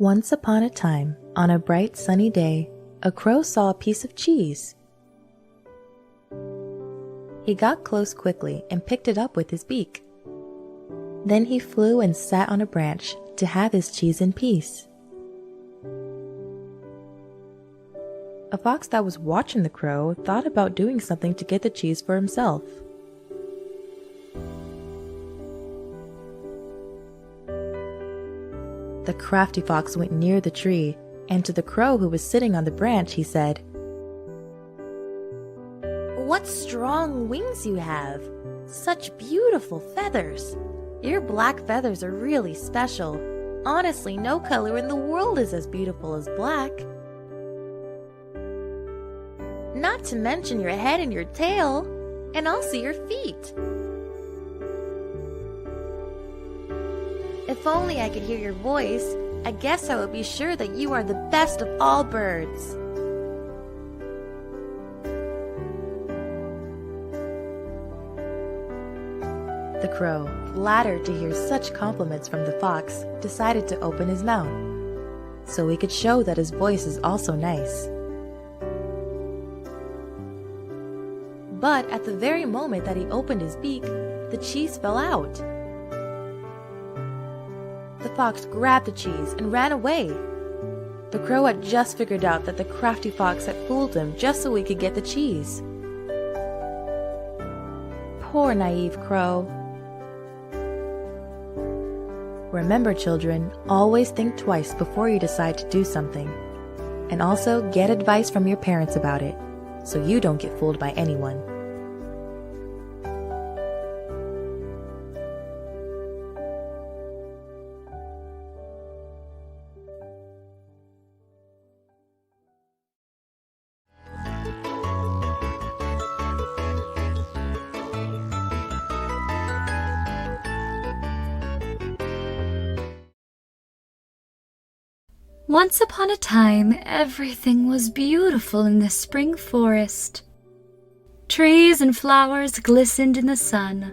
Once upon a time, on a bright sunny day, a crow saw a piece of cheese. He got close quickly and picked it up with his beak. Then he flew and sat on a branch to have his cheese in peace. A fox that was watching the crow thought about doing something to get the cheese for himself. The crafty fox went near the tree, and to the crow who was sitting on the branch he said, "What strong wings you have! Such beautiful feathers! Your black feathers are really special. Honestly, no color in the world is as beautiful as black. Not to mention your head and your tail, and also your feet. If only I could hear your voice, I guess I would be sure that you are the best of all birds." The crow, flattered to hear such compliments from the fox, decided to open his mouth, so he could show that his voice is also nice. But at the very moment that he opened his beak, the cheese fell out. The fox grabbed the cheese and ran away. The crow had just figured out that the crafty fox had fooled him just so he could get the cheese. Poor naive crow. Remember, children, always think twice before you decide to do something. And also get advice from your parents about it, so you don't get fooled by anyone. Once upon a time, everything was beautiful in the spring forest. Trees and flowers glistened in the sun.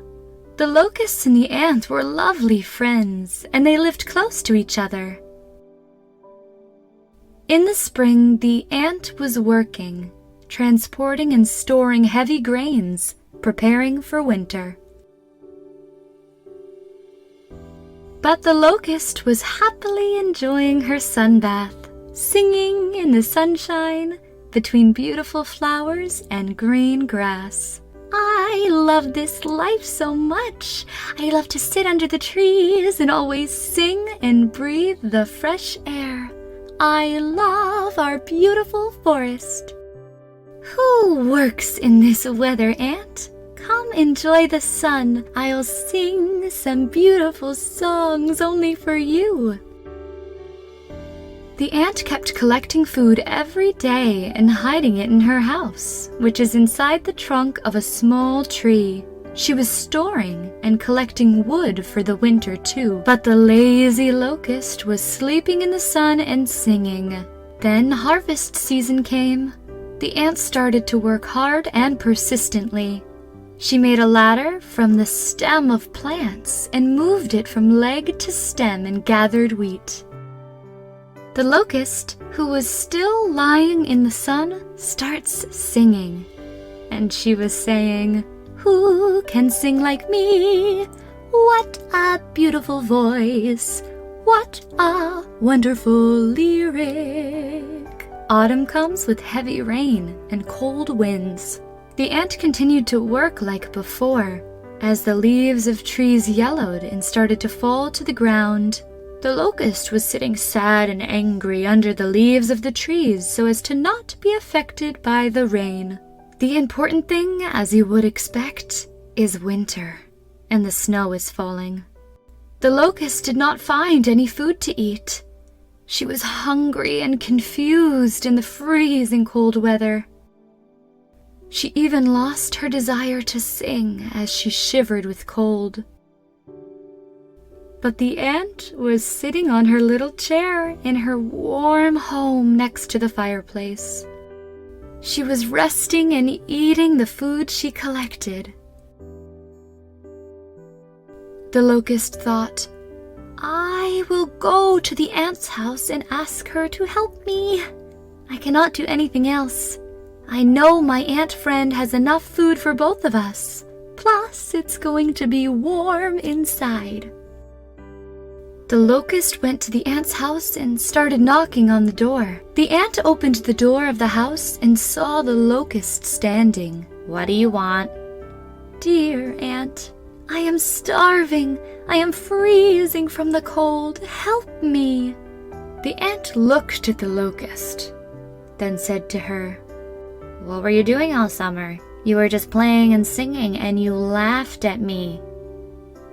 The locusts and the ant were lovely friends, and they lived close to each other. In the spring, the ant was working, transporting and storing heavy grains, preparing for winter. But the locust was happily enjoying her sunbath, singing in the sunshine between beautiful flowers and green grass. "I love this life so much. I love to sit under the trees and always sing and breathe the fresh air. I love our beautiful forest." "Who works in this weather, Ant? Come enjoy the sun. I'll sing some beautiful songs only for you." The ant kept collecting food every day and hiding it in her house, which is inside the trunk of a small tree. She was storing and collecting wood for the winter too, but the lazy locust was sleeping in the sun and singing. Then harvest season came. The ant started to work hard and persistently. She made a ladder from the stem of plants and moved it from leg to stem and gathered wheat. The locust, who was still lying in the sun, starts singing. And she was saying, "Who can sing like me? What a beautiful voice! What a wonderful lyric!" Autumn comes with heavy rain and cold winds. The ant continued to work like before. As the leaves of trees yellowed and started to fall to the ground, the locust was sitting sad and angry under the leaves of the trees so as to not be affected by the rain. The important thing, as you would expect, is winter, and the snow is falling. The locust did not find any food to eat. She was hungry and confused in the freezing cold weather. She even lost her desire to sing as she shivered with cold. But the ant was sitting on her little chair in her warm home next to the fireplace. She was resting and eating the food she collected. The locust thought, "I I will go to the ant's house and ask her to help me. I cannot do anything else. I know my ant friend has enough food for both of us. Plus, it's going to be warm inside. The locust went to the ant's house and started knocking on the door. The ant opened the door of the house and saw the locust standing. What do you want? Dear ant, I am starving. I am freezing from the cold. Help me. The ant looked at the locust, then said to her, What were you doing all summer? You were just playing and singing, and you laughed at me.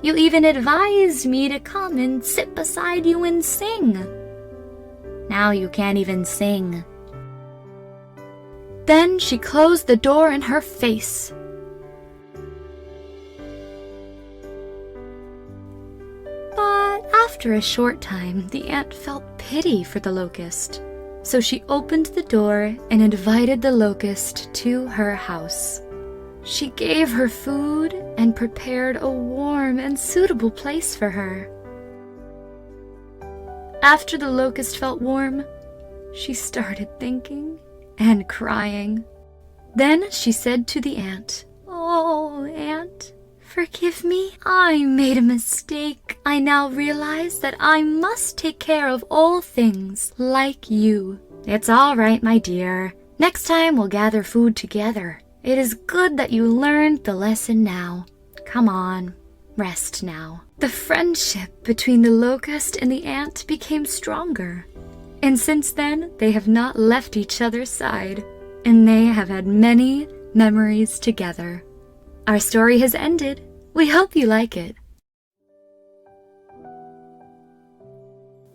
You even advised me to come and sit beside you and sing. Now you can't even sing. Then she closed the door in her face. But after a short time, the ant felt pity for the locust. So she opened the door and invited the locust to her house. She gave her food and prepared a warm and suitable place for her. After the locust felt warm, she started thinking and crying. Then she said to the ant, Oh, ant, forgive me. I made a mistake. I now realize that I must take care of all things like you. It's all right, my dear. Next time we'll gather food together. It is good that you learned the lesson now. Come on, rest now. The friendship between the locust and the ant became stronger. And since then, they have not left each other's side. And they have had many memories together. Our story has ended. We hope you like it.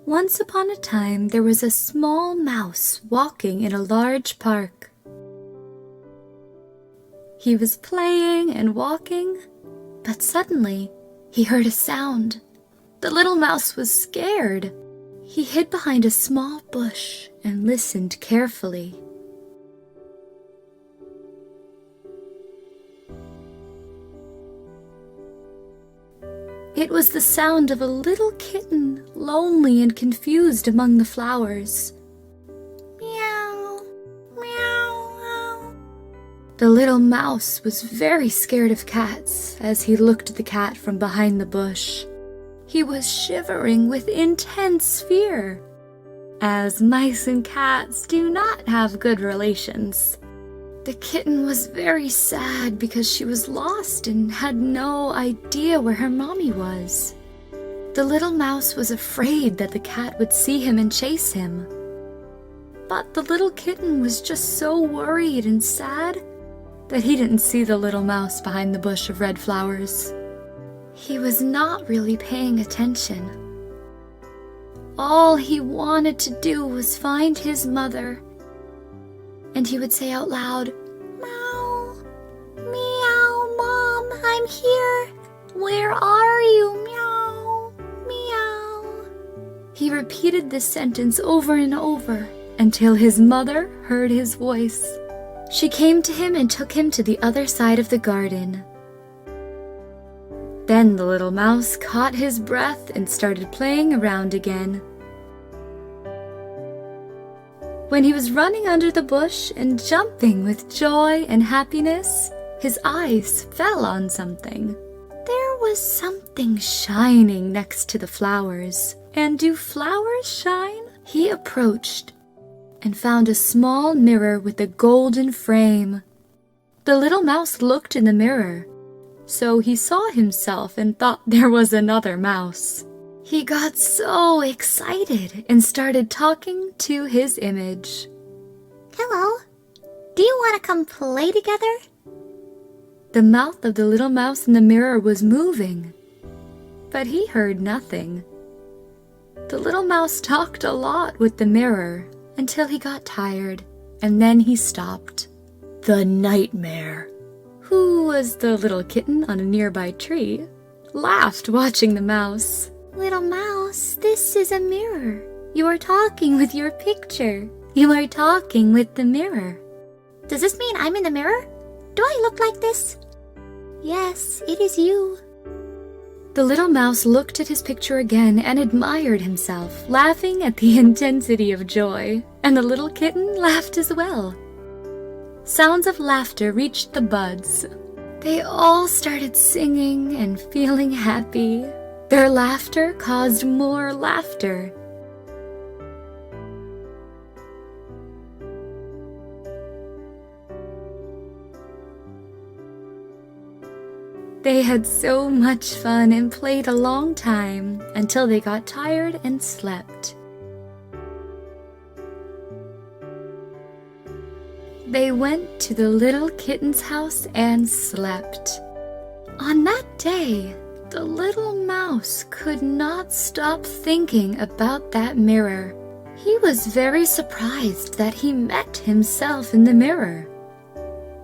Once upon a time, there was a small mouse walking in a large park. He was playing and walking, but suddenly he heard a sound. The little mouse was scared. He hid behind a small bush and listened carefully. It was the sound of a little kitten, lonely and confused among the flowers. Meow, meow, meow. The little mouse was very scared of cats as he looked at the cat from behind the bush. He was shivering with intense fear, as mice and cats do not have good relations. The kitten was very sad because she was lost and had no idea where her mommy was. The little mouse was afraid that the cat would see him and chase him. But the little kitten was just so worried and sad that he didn't see the little mouse behind the bush of red flowers. He was not really paying attention. All he wanted to do was find his mother. And he would say out loud, Meow, meow, Mom, I'm here. Where are you? Meow, meow. He repeated this sentence over and over until his mother heard his voice. She came to him and took him to the other side of the garden. Then the little mouse caught his breath and started playing around again. When he was running under the bush and jumping with joy and happiness, his eyes fell on something. There was something shining next to the flowers. And do flowers shine? He approached and found a small mirror with a golden frame. The little mouse looked in the mirror, so he saw himself and thought there was another mouse. He got so excited and started talking to his image. Hello, do you want to come play together? The mouth of the little mouse in the mirror was moving, but he heard nothing. The little mouse talked a lot with the mirror until he got tired, and then he stopped. The nightmare, who was the little kitten on a nearby tree, laughed watching the mouse. Little mouse, this is a mirror. You are talking with your picture. You are talking with the mirror. Does this mean I'm in the mirror? Do I look like this? Yes, it is you. The little mouse looked at his picture again and admired himself, laughing at the intensity of joy, and the little kitten laughed as well. Sounds of laughter reached the buds. They all started singing and feeling happy. Their laughter caused more laughter. They had so much fun and played a long time until they got tired and slept. They went to the little kitten's house and slept. On that day, the little mouse could not stop thinking about that mirror. He was very surprised that he met himself in the mirror.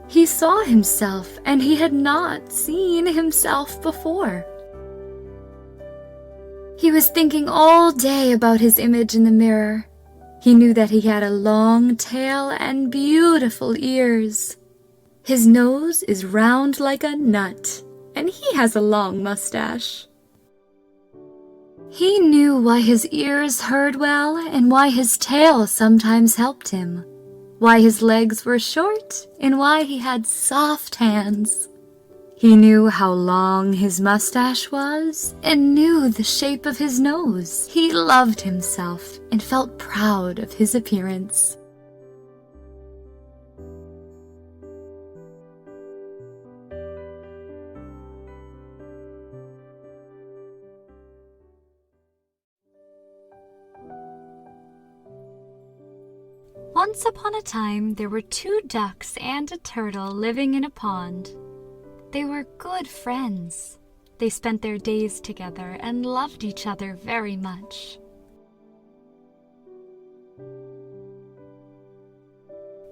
He saw himself, and he had not seen himself before. He was thinking all day about his image in the mirror. He knew that he had a long tail and beautiful ears. His nose is round like a nut, and he has a long mustache. He knew why his ears heard well and why his tail sometimes helped him, why his legs were short, and why he had soft hands. He knew how long his mustache was and knew the shape of his nose. He loved himself and felt proud of his appearance. Once upon a time, there were 2 ducks and a turtle living in a pond. They were good friends. They spent their days together and loved each other very much.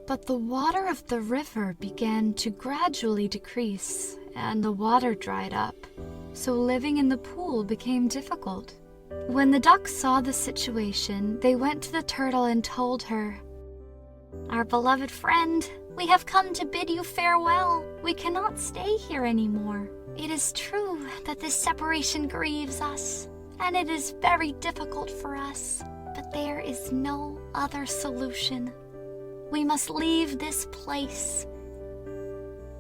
But the water of the river began to gradually decrease, and the water dried up, so living in the pool became difficult. When the ducks saw the situation, they went to the turtle and told her, "Our beloved friend, we have come to bid you farewell. We cannot stay here anymore. It is true that this separation grieves us, and it is very difficult for us, but there is no other solution. We must leave this place.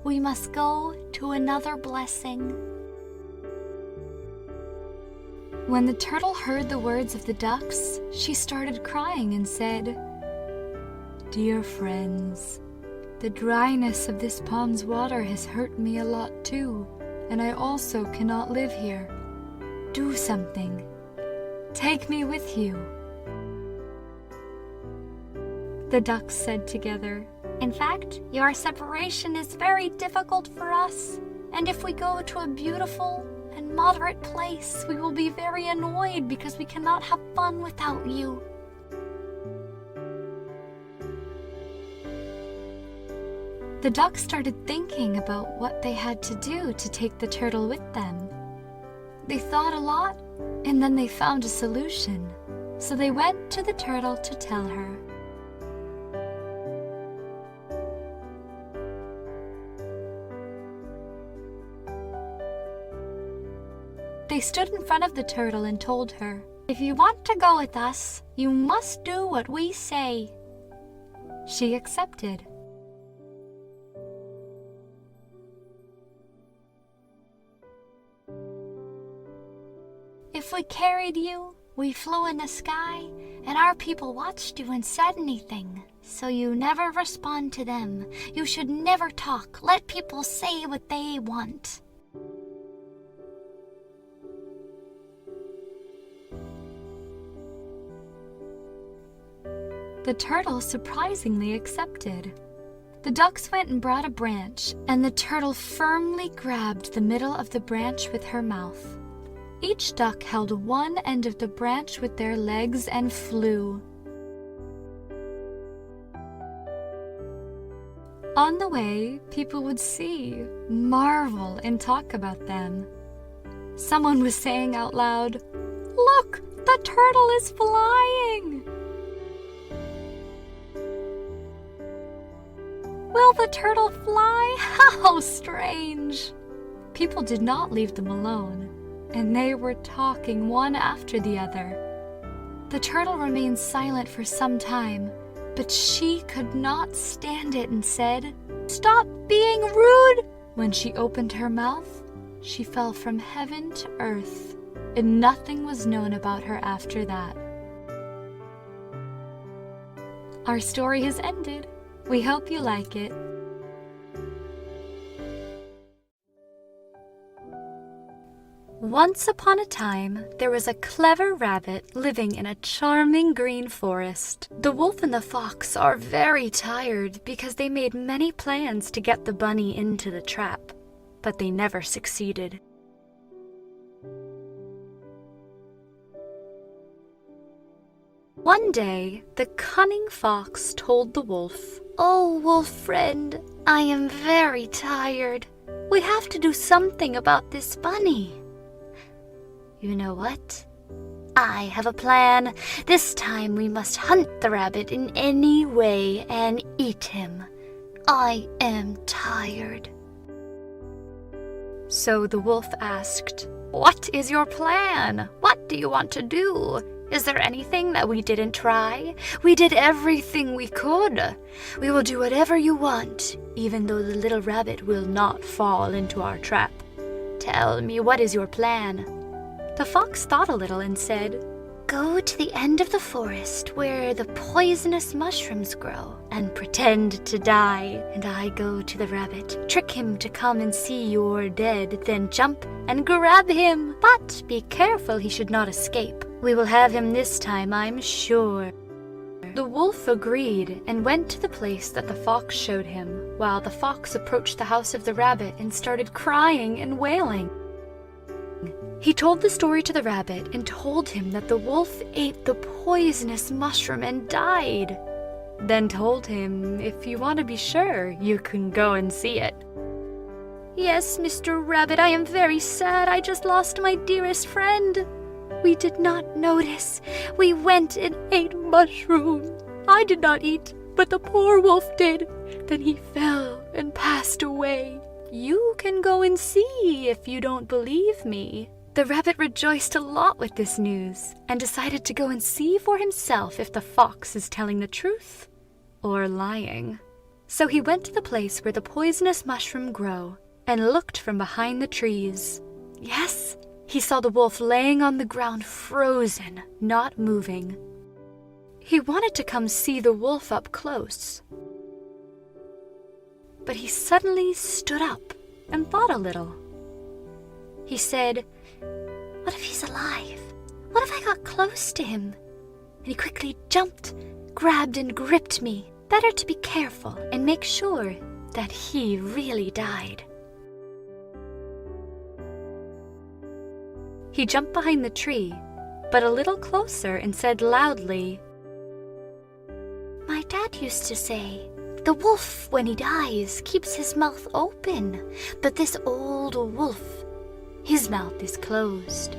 We must go to another blessing." When the turtle heard the words of the ducks, she started crying and said, "Dear friends, the dryness of this pond's water has hurt me a lot too, and I also cannot live here. Do something. Take me with you." The ducks said together, "In fact, your separation is very difficult for us, and if we go to a beautiful and moderate place, we will be very annoyed because we cannot have fun without you." The ducks started thinking about what they had to do to take the turtle with them. They thought a lot, and then they found a solution. So they went to the turtle to tell her. They stood in front of the turtle and told her, "If you want to go with us, you must do what we say." She accepted. "If we carried you, we flew in the sky, and our people watched you and said anything, so you never respond to them. You should never talk. Let people say what they want." The turtle surprisingly accepted. The ducks went and brought a branch, and the turtle firmly grabbed the middle of the branch with her mouth. Each duck held one end of the branch with their legs and flew. On the way, people would see, marvel, and talk about them. Someone was saying out loud, "Look, the turtle is flying!" "Will the turtle fly? How strange!" People did not leave them alone. and they were talking one after the other. The turtle remained silent for some time, but she could not stand it and said, "Stop being rude!" When she opened her mouth, she fell from heaven to earth, and nothing was known about her after that. Our story has ended. We hope you like it. Once upon a time, there was a clever rabbit living in a charming green forest. The wolf and the fox are very tired because they made many plans to get the bunny into the trap, but they never succeeded. One day, the cunning fox told the wolf, "Oh, wolf friend, I am very tired. We have to do something about this bunny." "You know what? I have a plan. This time we must hunt the rabbit in any way and eat him. I am tired." So the wolf asked, "What is your plan? What do you want to do? Is there anything that we didn't try? We did everything we could. We will do whatever you want, even though the little rabbit will not fall into our trap. Tell me, what is your plan?" The fox thought a little and said, "Go to the end of the forest where the poisonous mushrooms grow and pretend to die. And I go to the rabbit, trick him to come and see you're dead, then jump and grab him. But be careful he should not escape. We will have him this time, I'm sure." The wolf agreed and went to the place that the fox showed him, while the fox approached the house of the rabbit and started crying and wailing. He told the story to the rabbit and told him that the wolf ate the poisonous mushroom and died. Then told him, "If you want to be sure, you can go and see it." "Yes, Mr. Rabbit, I am very sad. I just lost my dearest friend. We did not notice. We went and ate mushroom. I did not eat, but the poor wolf did. Then he fell and passed away. You can go and see if you don't believe me." The rabbit rejoiced a lot with this news and decided to go and see for himself if the fox is telling the truth or lying. So he went to the place where the poisonous mushroom grow and looked from behind the trees. Yes, he saw the wolf laying on the ground, frozen, not moving. He wanted to come see the wolf up close, but he suddenly stood up and thought a little. He said, "What if he's alive? What if I got close to him?" And he quickly jumped, grabbed and gripped me. Better to be careful and make sure that he really died. He jumped behind the tree, but a little closer and said loudly, "My dad used to say, the wolf, when he dies, keeps his mouth open, but this old wolf, his mouth is closed."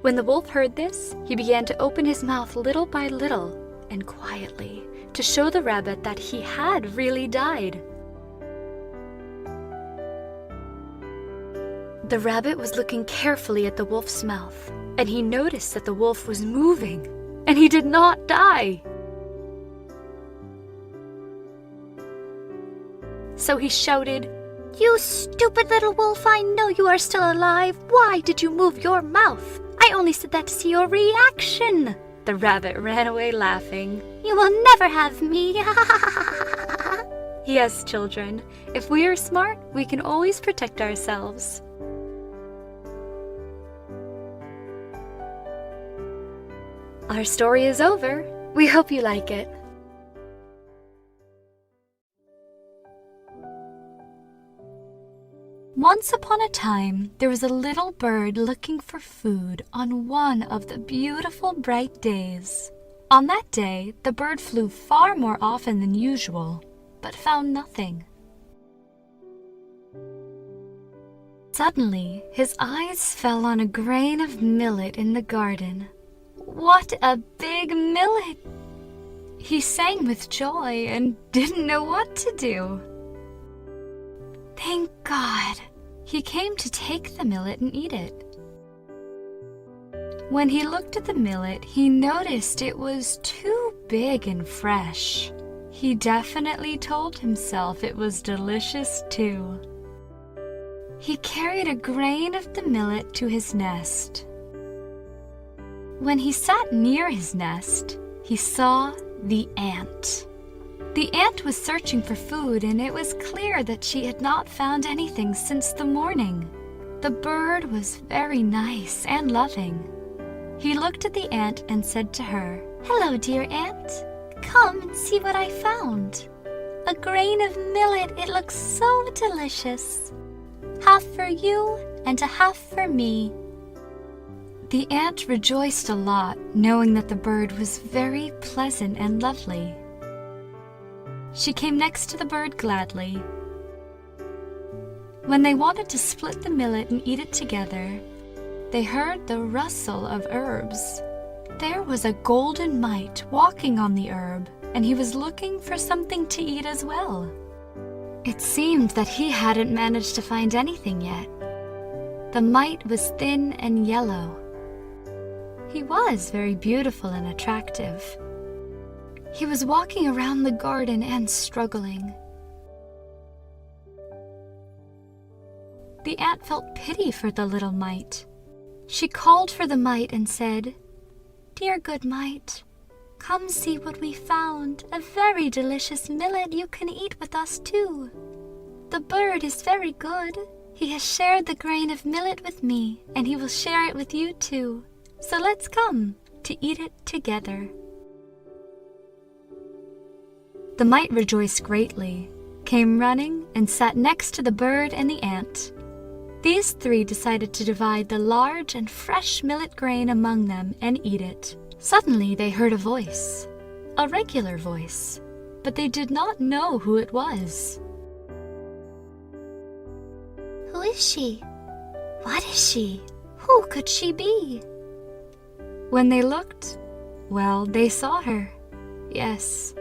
When the wolf heard this, he began to open his mouth little by little and quietly to show the rabbit that he had really died. The rabbit was looking carefully at the wolf's mouth, and he noticed that the wolf was moving, and he did not die. So he shouted, "You stupid little wolf, I know you are still alive. Why did you move your mouth? I only said that to see your reaction." The rabbit ran away laughing. "You will never have me." Yes, children, if we are smart, we can always protect ourselves. Our story is over. We hope you like it. Once upon a time, there was a little bird looking for food on one of the beautiful bright days. On that day, the bird flew far more often than usual, but found nothing. Suddenly, his eyes fell on a grain of millet in the garden. What a big millet! He sang with joy and didn't know what to do. Thank God! he came to take the millet and eat it. When he looked at the millet, he noticed it was too big and fresh. He definitely told himself it was delicious too. He carried a grain of the millet to his nest. When he sat near his nest, he saw the ant. The ant was searching for food, and it was clear that she had not found anything since the morning. The bird was very nice and loving. He looked at the ant and said to her, "Hello, dear ant. Come and see what I found. A grain of millet, it looks so delicious. Half for you and a half for me." The ant rejoiced a lot, knowing that the bird was very pleasant and lovely. She came next to the bird gladly. When they wanted to split the millet and eat it together, they heard the rustle of herbs. There was a golden mite walking on the herb, and he was looking for something to eat as well. It seemed that he hadn't managed to find anything yet. The mite was thin and yellow. He was very beautiful and attractive. He was walking around the garden and struggling. The ant felt pity for the little mite. She called for the mite and said, "Dear good mite, come see what we found, a very delicious millet you can eat with us too. The bird is very good. He has shared the grain of millet with me, and he will share it with you too. So let's come to eat it together." The mite rejoiced greatly, came running, and sat next to the bird and the ant. These three decided to divide the large and fresh millet grain among them and eat it. Suddenly they heard a voice, a regular voice, but they did not know who it was. "Who is she? What is she? Who could she be?" When they looked, well, they saw her. Yes,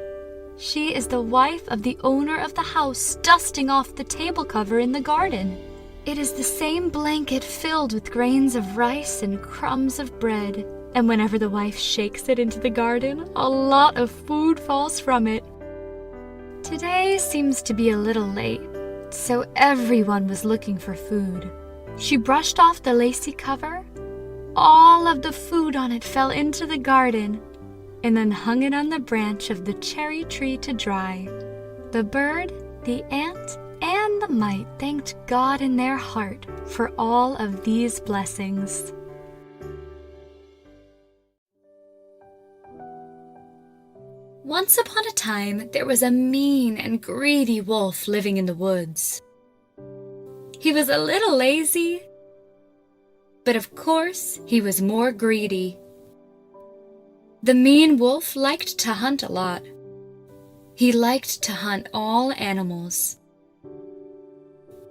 she is the wife of the owner of the house, dusting off the table cover in the garden. It is the same blanket filled with grains of rice and crumbs of bread, and whenever the wife shakes it into the garden, a lot of food falls from it. Today seems to be a little late, so everyone was looking for food. She brushed off the lacy cover. All of the food on it fell into the garden, and then hung it on the branch of the cherry tree to dry. The bird, the ant, and the mite thanked God in their heart for all of these blessings. Once upon a time, there was a mean and greedy wolf living in the woods. He was a little lazy, but of course, he was more greedy. The mean wolf liked to hunt a lot. He liked to hunt all animals.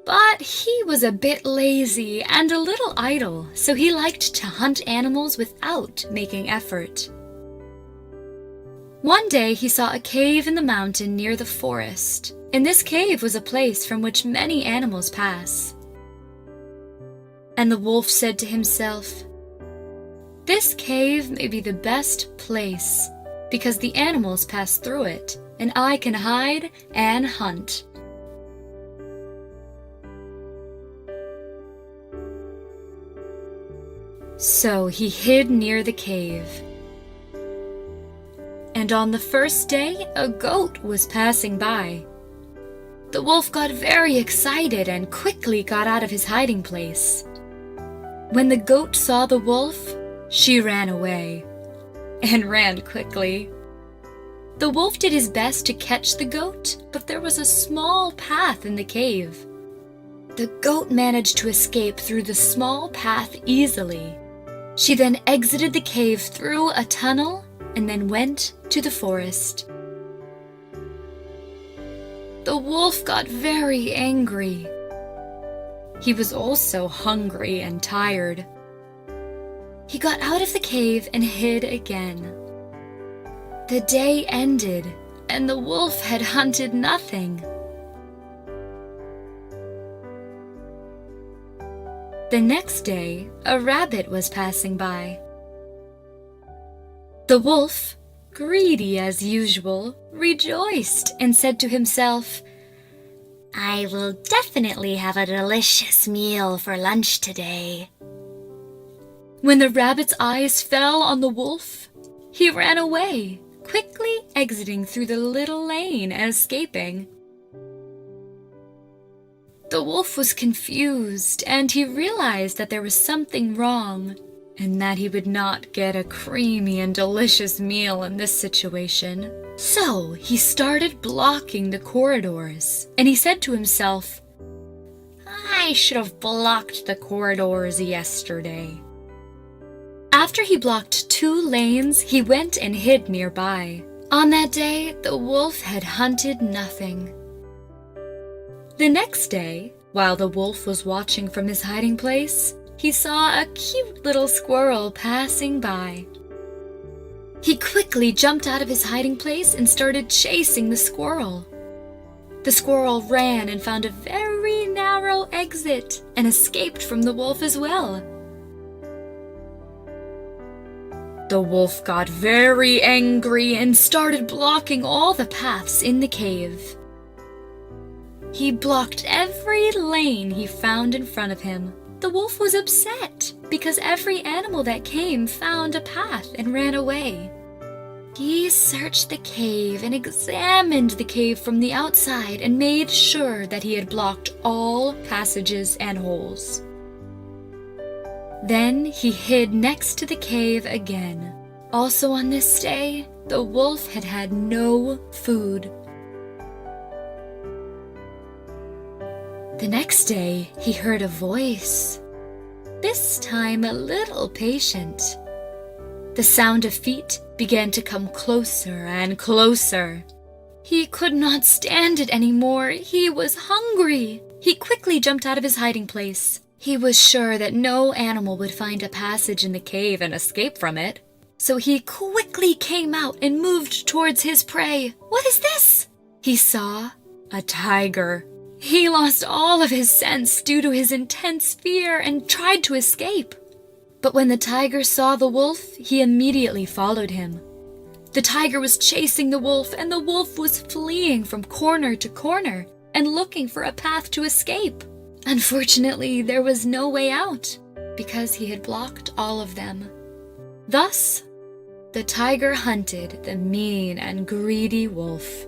But he was a bit lazy and a little idle, so he liked to hunt animals without making effort. One day he saw a cave in the mountain near the forest. In this cave was a place from which many animals pass. And the wolf said to himself, "This cave may be the best place, because the animals pass through it, and I can hide and hunt." So he hid near the cave. And on the first day, a goat was passing by. The wolf got very excited and quickly got out of his hiding place. When the goat saw the wolf, she ran away, and ran quickly. The wolf did his best to catch the goat, but there was a small path in the cave. The goat managed to escape through the small path easily. She then exited the cave through a tunnel and then went to the forest. The wolf got very angry. He was also hungry and tired. He got out of the cave and hid again. The day ended, and the wolf had hunted nothing. The next day, a rabbit was passing by. The wolf, greedy as usual, rejoiced and said to himself, "I will definitely have a delicious meal for lunch today." When the rabbit's eyes fell on the wolf, he ran away, quickly exiting through the little lane and escaping. The wolf was confused, and he realized that there was something wrong, and that he would not get a creamy and delicious meal in this situation. So he started blocking the corridors, and he said to himself, "I should have blocked the corridors yesterday." After he blocked 2 lanes, he went and hid nearby. On that day, the wolf had hunted nothing. The next day, while the wolf was watching from his hiding place, he saw a cute little squirrel passing by. He quickly jumped out of his hiding place and started chasing the squirrel. The squirrel ran and found a very narrow exit and escaped from the wolf as well. The wolf got very angry and started blocking all the paths in the cave. He blocked every lane he found in front of him. The wolf was upset because every animal that came found a path and ran away. He searched the cave and examined the cave from the outside and made sure that he had blocked all passages and holes. Then he hid next to the cave again. Also on this day, the wolf had had no food. The next day, he heard a voice, this time a little patient. The sound of feet began to come closer and closer. He could not stand it anymore. He was hungry. He quickly jumped out of his hiding place. He was sure that no animal would find a passage in the cave and escape from it. So he quickly came out and moved towards his prey. What is this? He saw a tiger. He lost all of his sense due to his intense fear and tried to escape. But when the tiger saw the wolf, he immediately followed him. The tiger was chasing the wolf, and the wolf was fleeing from corner to corner and looking for a path to escape. Unfortunately, there was no way out because he had blocked all of them. Thus, the tiger hunted the mean and greedy wolf.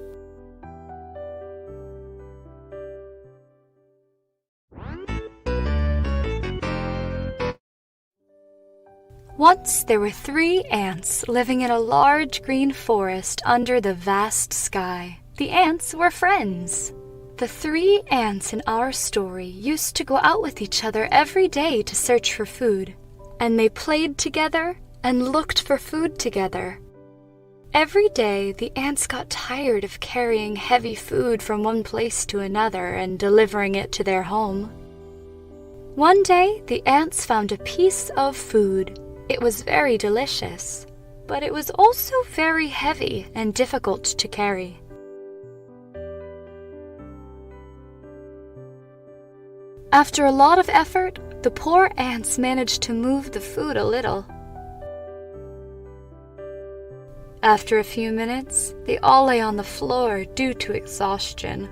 Once there were 3 ants living in a large green forest under the vast sky. The ants were friends. The 3 ants in our story used to go out with each other every day to search for food, and they played together and looked for food together. Every day, the ants got tired of carrying heavy food from one place to another and delivering it to their home. One day, the ants found a piece of food. It was very delicious, but it was also very heavy and difficult to carry. After a lot of effort, the poor ants managed to move the food a little. After a few minutes, they all lay on the floor due to exhaustion.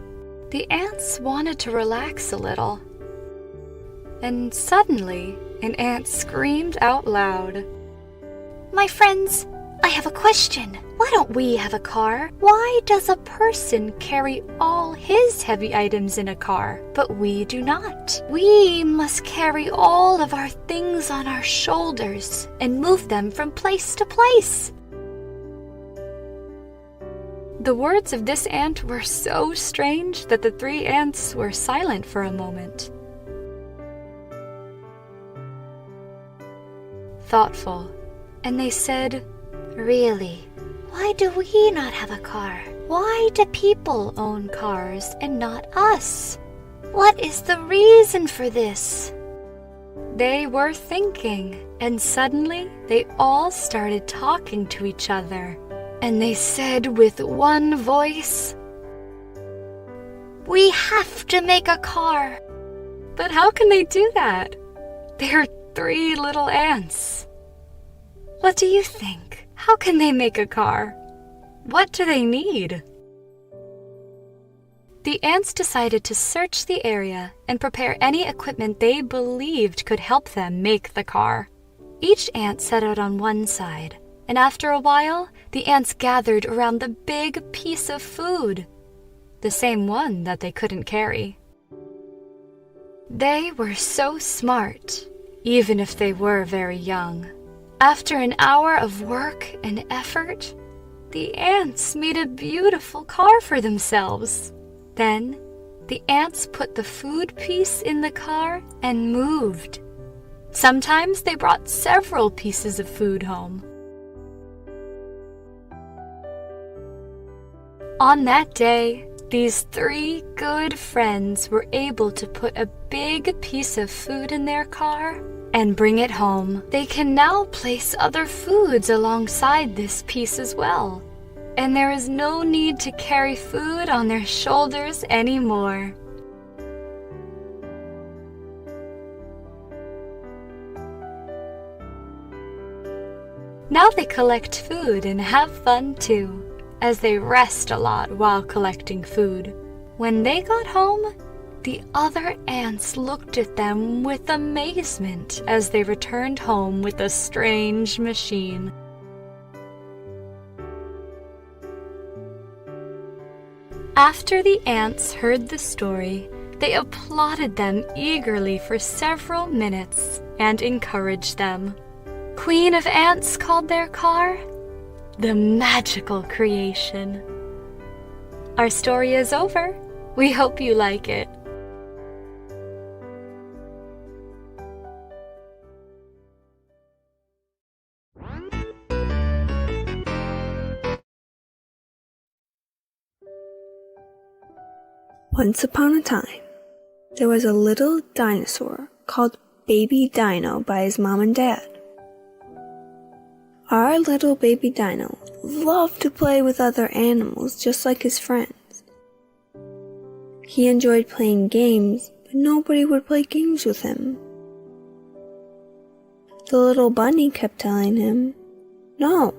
The ants wanted to relax a little. And suddenly, an ant screamed out loud. "My friends, I have a question. Why don't we have a car? Why does a person carry all his heavy items in a car, but we do not? We must carry all of our things on our shoulders and move them from place to place." The words of this ant were so strange that the 3 ants were silent for a moment. Thoughtful, and they said, "Really, why do we not have a car? Why do people own cars and not us? What is the reason for this?" They were thinking, and suddenly they all started talking to each other, and they said with one voice, "We have to make a car." But how can they do that? They're 3 little ants. What do you think? How can they make a car? What do they need? The ants decided to search the area and prepare any equipment they believed could help them make the car. Each ant set out on one side, and after a while, the ants gathered around the big piece of food, the same one that they couldn't carry. They were so smart, even if they were very young. After an hour of work and effort, the ants made a beautiful car for themselves. Then, the ants put the food piece in the car and moved. Sometimes they brought several pieces of food home. On that day, these 3 good friends were able to put a big piece of food in their car and bring it home. They can now place other foods alongside this piece as well, and there is no need to carry food on their shoulders anymore. Now they collect food and have fun too, as they rest a lot while collecting food. When they got home, the other ants looked at them with amazement as they returned home with a strange machine. After the ants heard the story, they applauded them eagerly for several minutes and encouraged them. Queen of Ants called their car the magical creation. Our story is over. We hope you like it. Once upon a time, there was a little dinosaur called Baby Dino by his mom and dad. Our little baby dino loved to play with other animals just like his friends. He enjoyed playing games, but nobody would play games with him. The little bunny kept telling him, "No,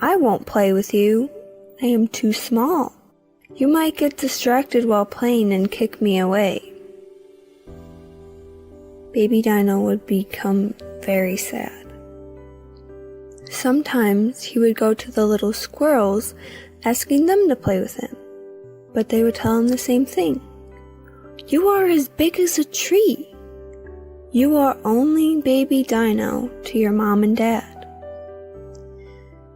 I won't play with you. I am too small. You might get distracted while playing and kick me away." Baby Dino would become very sad. Sometimes he would go to the little squirrels, asking them to play with him, but they would tell him the same thing. "You are as big as a tree. You are only Baby Dino to your mom and dad."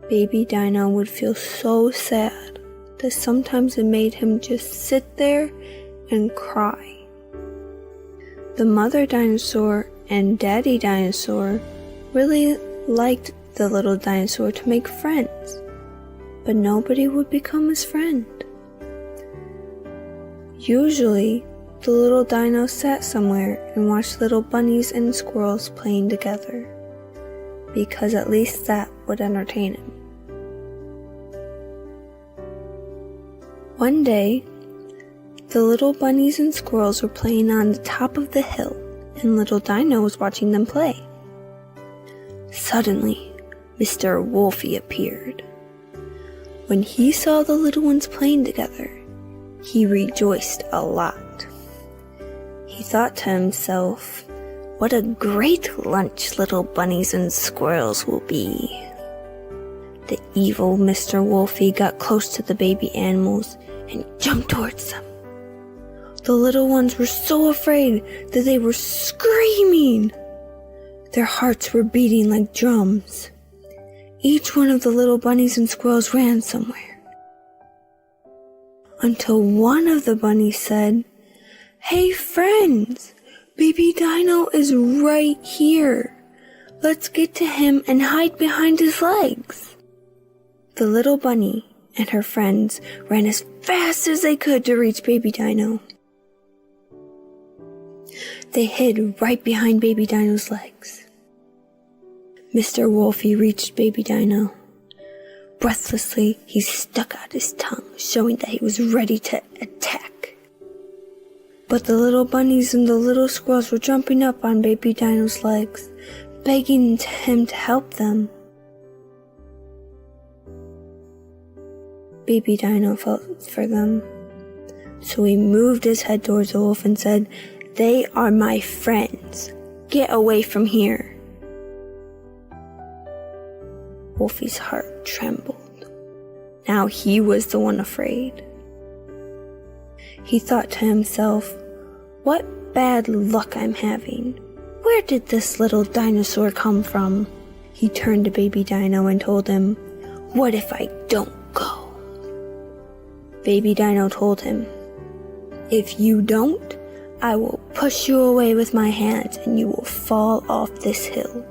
Baby Dino would feel so sad that sometimes it made him just sit there and cry. The mother dinosaur and daddy dinosaur really liked the little dinosaur to make friends, but nobody would become his friend. Usually, the little dino sat somewhere and watched little bunnies and squirrels playing together, because at least that would entertain him. One day, the little bunnies and squirrels were playing on the top of the hill, and little Dino was watching them play. Suddenly, Mr. Wolfie appeared. When he saw the little ones playing together, he rejoiced a lot. He thought to himself, "What a great lunch little bunnies and squirrels will be." The evil Mr. Wolfie got close to the baby animals and jumped towards them. The little ones were so afraid that they were screaming. Their hearts were beating like drums. Each one of the little bunnies and squirrels ran somewhere, until one of the bunnies said, "Hey friends, Baby Dino is right here. Let's get to him and hide behind his legs." The little bunny and her friends ran as fast as they could to reach Baby Dino. They hid right behind Baby Dino's legs. Mr. Wolfie reached Baby Dino. Breathlessly, he stuck out his tongue, showing that he was ready to attack. But the little bunnies and the little squirrels were jumping up on Baby Dino's legs, begging him to help them. Baby Dino felt for them, so he moved his head towards the wolf and said, "They are my friends. Get away from here." Wolfie's heart trembled. Now he was the one afraid. He thought to himself, "What bad luck I'm having. Where did this little dinosaur come from?" He turned to Baby Dino and told him, "What if I don't go?" Baby Dino told him, "If you don't, I will push you away with my hands and you will fall off this hill."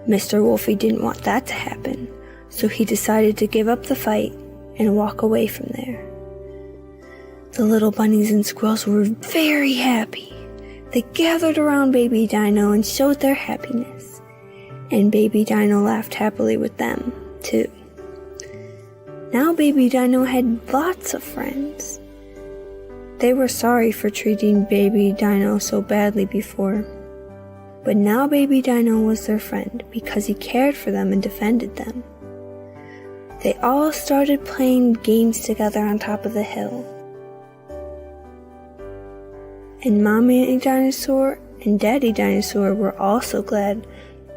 Mr. Wolfie didn't want that to happen, so he decided to give up the fight and walk away from there. The little bunnies and squirrels were very happy. They gathered around Baby Dino and showed their happiness, and Baby Dino laughed happily with them, too. Now Baby Dino had lots of friends. They were sorry for treating Baby Dino so badly before, but now Baby Dino was their friend because he cared for them and defended them. They all started playing games together on top of the hill. And Mommy Dinosaur and Daddy Dinosaur were also glad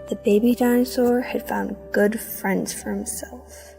that Baby Dinosaur had found good friends for himself.